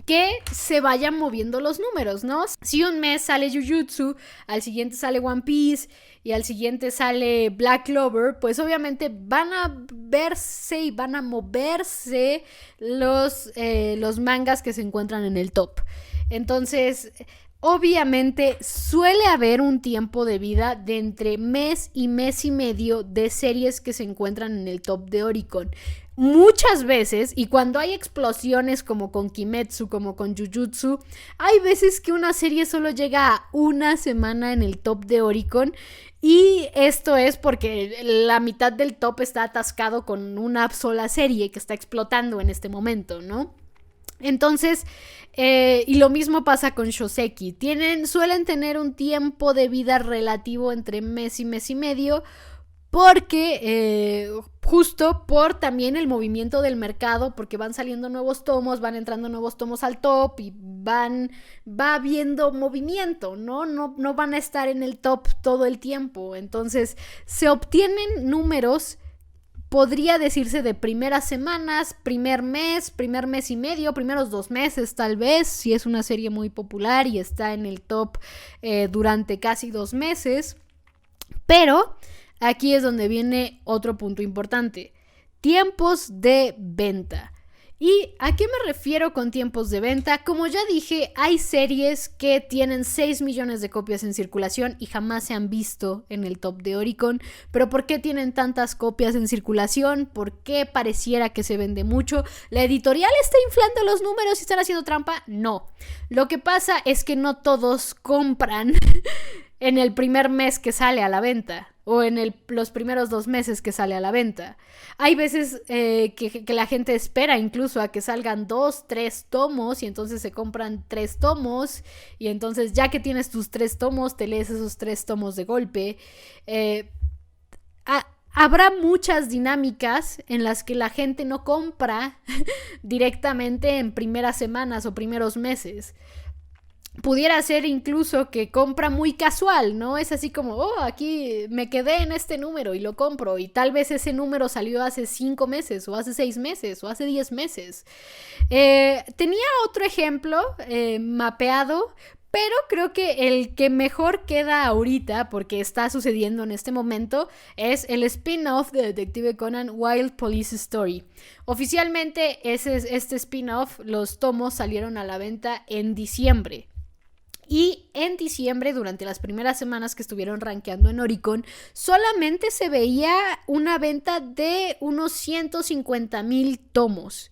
que se vayan moviendo los números, ¿no? Si un mes sale Jujutsu, al siguiente sale One Piece y al siguiente sale Black Clover, pues obviamente van a verse y van a moverse los mangas que se encuentran en el top. Entonces, obviamente suele haber un tiempo de vida de entre mes y medio de series que se encuentran en el top de Oricon. Muchas veces, y cuando hay explosiones como con Kimetsu, como con Jujutsu, hay veces que una serie solo llega a una semana en el top de Oricon, y esto es porque la mitad del top está atascado con una sola serie que está explotando en este momento, ¿no? Entonces, y lo mismo pasa con Shoseki. Suelen tener un tiempo de vida relativo entre mes y medio, porque justo por también el movimiento del mercado, porque van saliendo nuevos tomos, van entrando nuevos tomos al top y va habiendo movimiento, ¿no? No van a estar en el top todo el tiempo. Entonces se obtienen números, podría decirse, de primeras semanas, primer mes y medio, primeros 2 meses tal vez, si es una serie muy popular y está en el top durante casi 2 meses. Pero aquí es donde viene otro punto importante: tiempos de venta. ¿Y a qué me refiero con tiempos de venta? Como ya dije, hay series que tienen 6 millones de copias en circulación y jamás se han visto en el top de Oricon. ¿Pero por qué tienen tantas copias en circulación? ¿Por qué pareciera que se vende mucho? ¿La editorial está inflando los números y están haciendo trampa? No. Lo que pasa es que no todos compran en el primer mes que sale a la venta, o en los primeros 2 meses que sale a la venta. Hay veces que la gente espera incluso a que salgan 2, 3 tomos, y entonces se compran 3 tomos, y entonces ya que tienes tus 3 tomos, te lees esos 3 tomos de golpe. Habrá muchas dinámicas en las que la gente no compra directamente en primeras semanas o primeros meses. Pudiera ser incluso que compra muy casual, ¿no? Es así como, aquí me quedé en este número y lo compro, y tal vez ese número salió hace 5 meses, o hace 6 meses, o hace 10 meses. Tenía otro ejemplo mapeado, pero creo que el que mejor queda ahorita, porque está sucediendo en este momento, es el spin-off de Detective Conan Wild Police Story. Oficialmente este spin-off, los tomos salieron a la venta en diciembre. Y en diciembre, durante las primeras semanas que estuvieron rankeando en Oricon, solamente se veía una venta de unos 150,000 tomos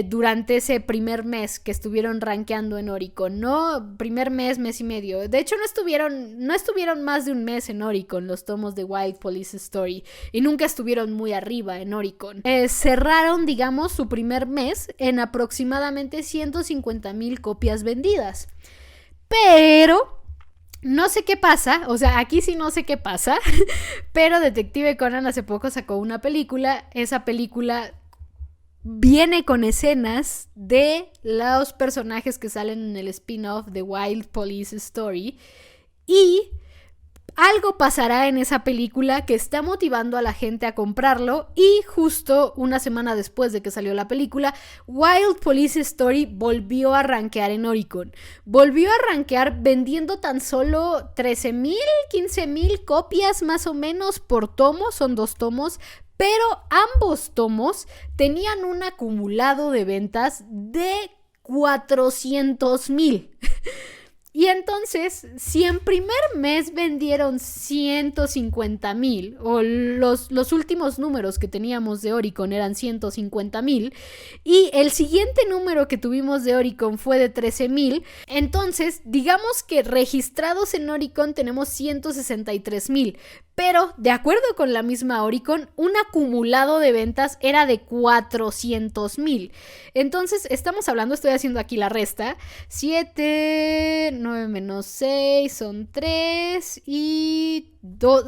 durante ese primer mes que estuvieron rankeando en Oricon, ¿no? Primer mes, mes y medio. De hecho, no estuvieron más de un mes en Oricon los tomos de Wild Police Story, y nunca estuvieron muy arriba en Oricon. Cerraron, digamos, su primer mes en aproximadamente 150,000 copias vendidas. Pero no sé qué pasa, o sea, aquí sí no sé qué pasa, pero Detective Conan hace poco sacó una película. Esa película viene con escenas de los personajes que salen en el spin-off de Wild Police Story, y algo pasará en esa película que está motivando a la gente a comprarlo. Y justo una semana después de que salió la película, Wild Police Story volvió a rankear en Oricon. Volvió a rankear vendiendo tan solo 13,000, 15,000 copias más o menos por tomo. Son 2 tomos, pero ambos tomos tenían un acumulado de ventas de 400,000. Y entonces, si en primer mes vendieron 150,000, o los últimos números que teníamos de Oricon eran 150,000, y el siguiente número que tuvimos de Oricon fue de 13,000, entonces digamos que registrados en Oricon tenemos 163,000, pero de acuerdo con la misma Oricon, un acumulado de ventas era de 400,000. Entonces estamos hablando, estoy haciendo aquí la resta, 7, 9 menos 6 son 3 y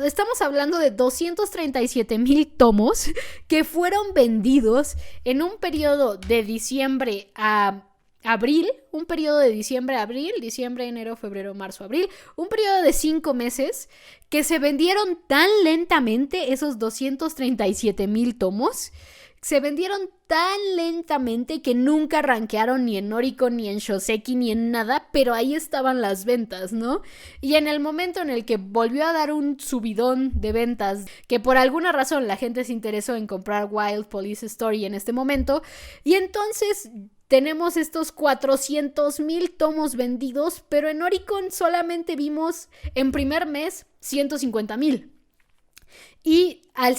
estamos hablando de 237,000 tomos que fueron vendidos en un periodo de diciembre a abril, un periodo de diciembre a abril, diciembre, enero, febrero, marzo, abril, un periodo de 5 meses que se vendieron tan lentamente, esos 237,000 tomos, se vendieron tan lentamente que nunca rankearon ni en Oricon, ni en Shoseki, ni en nada, pero ahí estaban las ventas, ¿no? Y en el momento en el que volvió a dar un subidón de ventas, que por alguna razón la gente se interesó en comprar Wild Police Story en este momento, y entonces tenemos estos 400,000 tomos vendidos, pero en Oricon solamente vimos en primer mes 150,000. Y la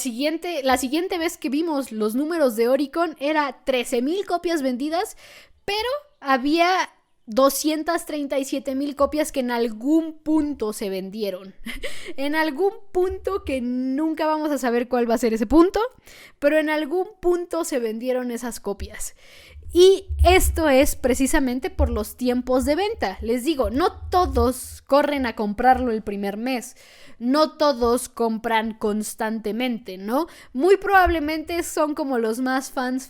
siguiente vez que vimos los números de Oricon era 13,000 copias vendidas, pero había 237,000 copias que en algún punto se vendieron. En algún punto que nunca vamos a saber cuál va a ser ese punto, pero en algún punto se vendieron esas copias. Y esto es precisamente por los tiempos de venta. Les digo, no todos corren a comprarlo el primer mes. No todos compran constantemente, ¿no? Muy probablemente son como los más fans,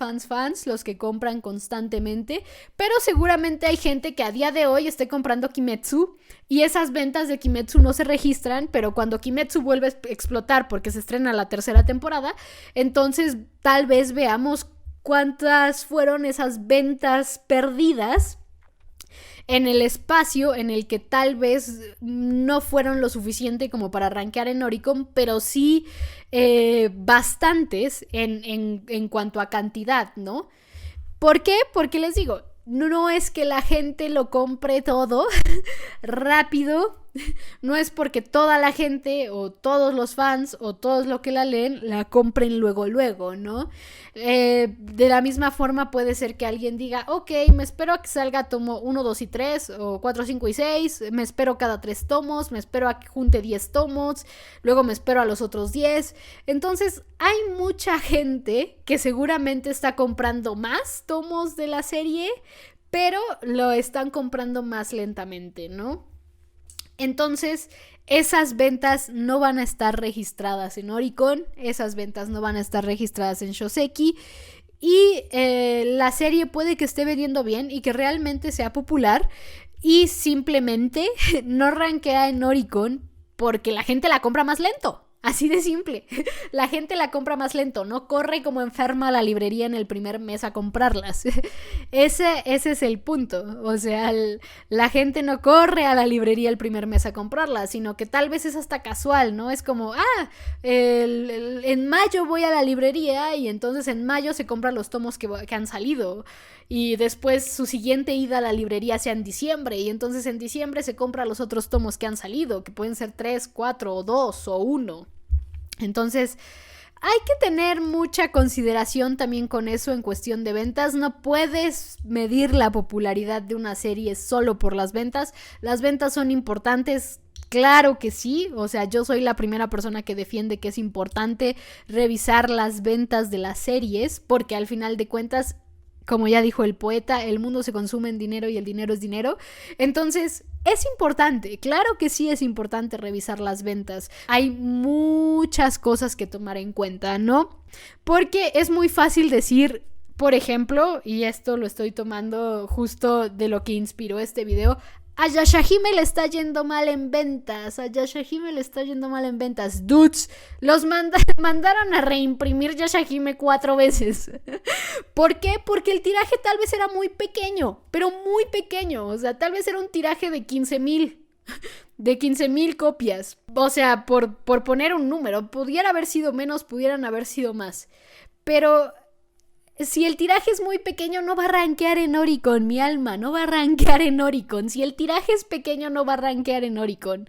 los que compran constantemente. Pero seguramente hay gente que a día de hoy esté comprando Kimetsu y esas ventas de Kimetsu no se registran, pero cuando Kimetsu vuelve a explotar porque se estrena la tercera temporada, entonces tal vez veamos cuántas fueron esas ventas perdidas en el espacio en el que tal vez no fueron lo suficiente como para rankear en Oricon, pero sí bastantes en cuanto a cantidad, ¿no? ¿Por qué? Porque les digo, no es que la gente lo compre todo rápido, no es porque toda la gente o todos los fans o todos los que la leen la compren luego, ¿no? De la misma forma puede ser que alguien diga, ok, me espero a que salga tomo 1, 2 y 3 o 4, 5 y 6, me espero cada 3 tomos, me espero a que junte 10 tomos, luego me espero a los otros 10. Entonces hay mucha gente que seguramente está comprando más tomos de la serie, pero lo están comprando más lentamente, ¿no? Entonces, esas ventas no van a estar registradas en Oricon, esas ventas no van a estar registradas en Shoseki, y la serie puede que esté vendiendo bien y que realmente sea popular y simplemente no rankea en Oricon porque la gente la compra más lento. Así de simple. La gente la compra más lento, no corre como enferma a la librería en el primer mes a comprarlas. Ese es el punto. O sea, la gente no corre a la librería el primer mes a comprarlas, sino que tal vez es hasta casual, ¿no? Es como, en mayo voy a la librería y entonces en mayo se compran los tomos que han salido. Y después su siguiente ida a la librería sea en diciembre, y entonces en diciembre se compra los otros tomos que han salido, que pueden ser 3, 4 o 2 o 1. Entonces hay que tener mucha consideración también con eso en cuestión de ventas. No puedes medir la popularidad de una serie solo por las ventas. Las ventas son importantes, claro que sí. O sea, yo soy la primera persona que defiende que es importante revisar las ventas de las series, porque al final de cuentas, como ya dijo el poeta, el mundo se consume en dinero y el dinero es dinero. Entonces, es importante, claro que sí es importante revisar las ventas. Hay muchas cosas que tomar en cuenta, ¿no? Porque es muy fácil decir, por ejemplo, y esto lo estoy tomando justo de lo que inspiró este video, a Yashahime le está yendo mal en ventas. Dudes, los mandaron a reimprimir Yashahime 4 veces. ¿Por qué? Porque el tiraje tal vez era muy pequeño, pero muy pequeño. O sea, tal vez era un tiraje de 15,000. De 15,000 copias. O sea, por poner un número. Pudiera haber sido menos, pudieran haber sido más. Pero Si el tiraje es muy pequeño, no va a rankear en Oricon, mi alma, no va a rankear en Oricon. Si el tiraje es pequeño, no va a rankear en Oricon.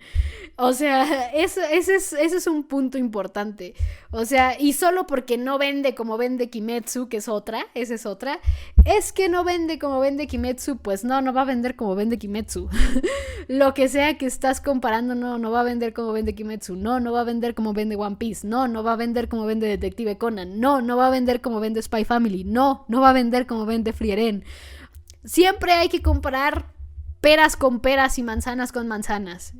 O sea, ese es un punto importante. O sea, y solo porque no vende como vende Kimetsu, que es otra, esa es otra, es que no vende como vende Kimetsu, pues no va a vender como vende Kimetsu. Lo que sea que estás comparando, no va a vender como vende Kimetsu, no va a vender como vende One Piece, no va a vender como vende Detective Conan, no va a vender como vende Spy Family, no va a vender como vende Frieren. Siempre hay que comparar peras con peras y manzanas con manzanas.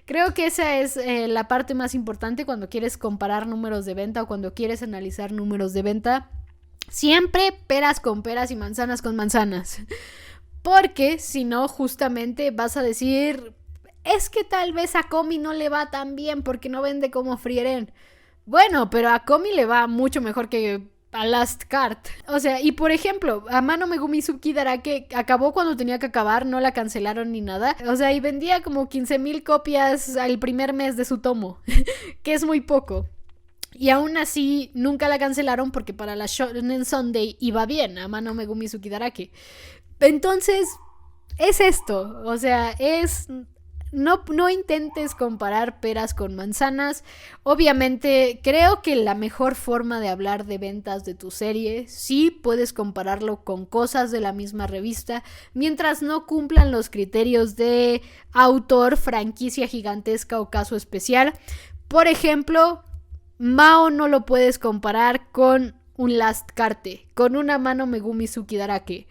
Creo que esa es la parte más importante cuando quieres comparar números de venta o cuando quieres analizar números de venta. Siempre peras con peras y manzanas con manzanas. Porque si no, justamente vas a decir, es que tal vez a Komi no le va tan bien porque no vende como Frieren. Bueno, pero a Komi le va mucho mejor que a Last Card. O sea, y por ejemplo, Amano Megumi Tsukidarake acabó cuando tenía que acabar, no la cancelaron ni nada. O sea, y vendía como 15,000 copias al primer mes de su tomo, que es muy poco. Y aún así, nunca la cancelaron porque para la Shonen Sunday iba bien, Amano Megumi Tsukidarake. Entonces, es esto. O sea, no intentes comparar peras con manzanas. Obviamente, creo que la mejor forma de hablar de ventas de tu serie, sí puedes compararlo con cosas de la misma revista, mientras no cumplan los criterios de autor, franquicia gigantesca o caso especial. Por ejemplo, Mao no lo puedes comparar con un Last Carte, con una Amano Megumi Tsukidarake.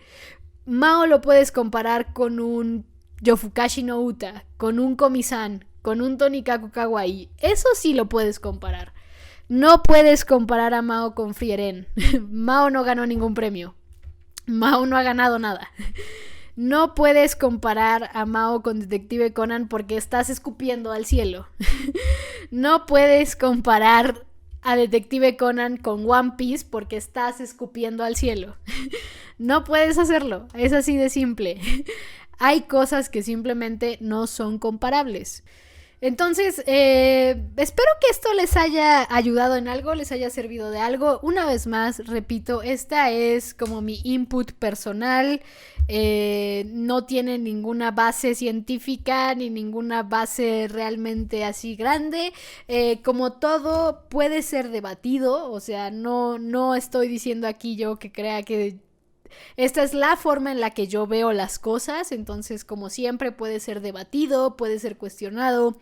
Mao lo puedes comparar con un Yofukashi no Uta, con un Komi-san, con un Tonikaku Kawaii. Eso sí lo puedes comparar. No puedes comparar a Mao con Frieren. Mao no ganó ningún premio. Mao no ha ganado nada. No puedes comparar a Mao con Detective Conan porque estás escupiendo al cielo. No puedes comparar a Detective Conan con One Piece porque estás escupiendo al cielo. No puedes hacerlo. Es así de simple. Hay cosas que simplemente no son comparables. Entonces, espero que esto les haya ayudado en algo, les haya servido de algo. Una vez más, repito, esta es como mi input personal. No tiene ninguna base científica ni ninguna base realmente así grande. Como todo puede ser debatido, o sea, no estoy diciendo aquí yo que crea que esta es la forma en la que yo veo las cosas, entonces como siempre puede ser debatido, puede ser cuestionado.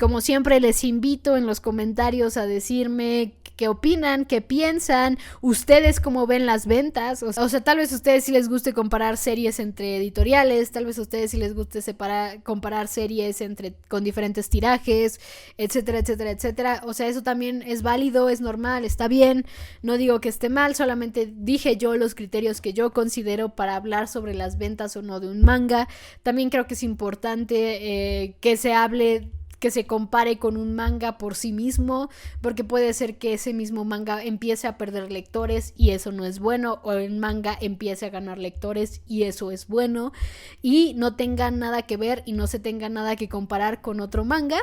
Como siempre les invito en los comentarios a decirme qué opinan, qué piensan, ustedes cómo ven las ventas. O sea, tal vez a ustedes sí les guste comparar series entre editoriales, tal vez a ustedes sí les guste comparar series con diferentes tirajes, etcétera, etcétera, etcétera. O sea, eso también es válido, es normal, está bien. No digo que esté mal, solamente dije yo los criterios que yo considero para hablar sobre las ventas o no de un manga. También creo que es importante que se compare con un manga por sí mismo, porque puede ser que ese mismo manga empiece a perder lectores y eso no es bueno, o el manga empiece a ganar lectores y eso es bueno, y no tenga nada que ver y no se tenga nada que comparar con otro manga.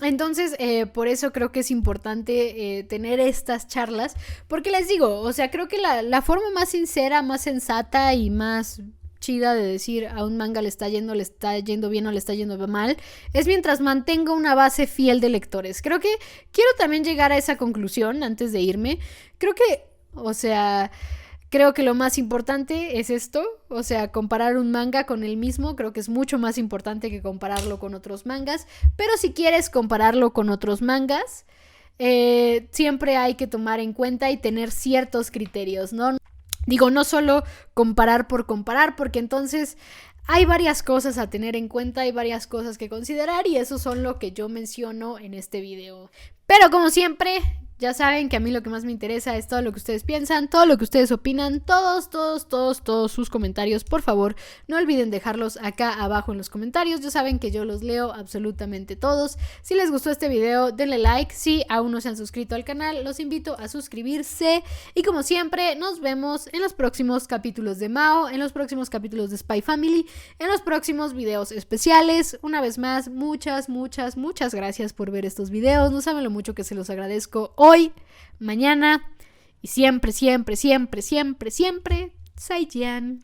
Entonces, por eso creo que es importante tener estas charlas, porque les digo, o sea, creo que la forma más sincera, más sensata y más chida de decir a un manga le está yendo bien o le está yendo mal, es mientras mantenga una base fiel de lectores. Creo que quiero también llegar a esa conclusión antes de irme. Creo que lo más importante es esto, o sea, comparar un manga con el mismo, creo que es mucho más importante que compararlo con otros mangas, pero si quieres compararlo con otros mangas, siempre hay que tomar en cuenta y tener ciertos criterios, ¿no? Digo, no solo comparar por comparar, porque entonces hay varias cosas a tener en cuenta, hay varias cosas que considerar y eso son lo que yo menciono en este video. Pero como siempre, ya saben que a mí lo que más me interesa es todo lo que ustedes piensan, todo lo que ustedes opinan, todos sus comentarios, por favor, no olviden dejarlos acá abajo en los comentarios, ya saben que yo los leo absolutamente todos. Si les gustó este video, denle like, si aún no se han suscrito al canal, los invito a suscribirse y como siempre, nos vemos en los próximos capítulos de Mao, en los próximos capítulos de Spy Family, en los próximos videos especiales. Una vez más, muchas gracias por ver estos videos, no saben lo mucho que se los agradezco hoy, mañana Y siempre, siempre, siempre, siempre, siempre, Saiyan.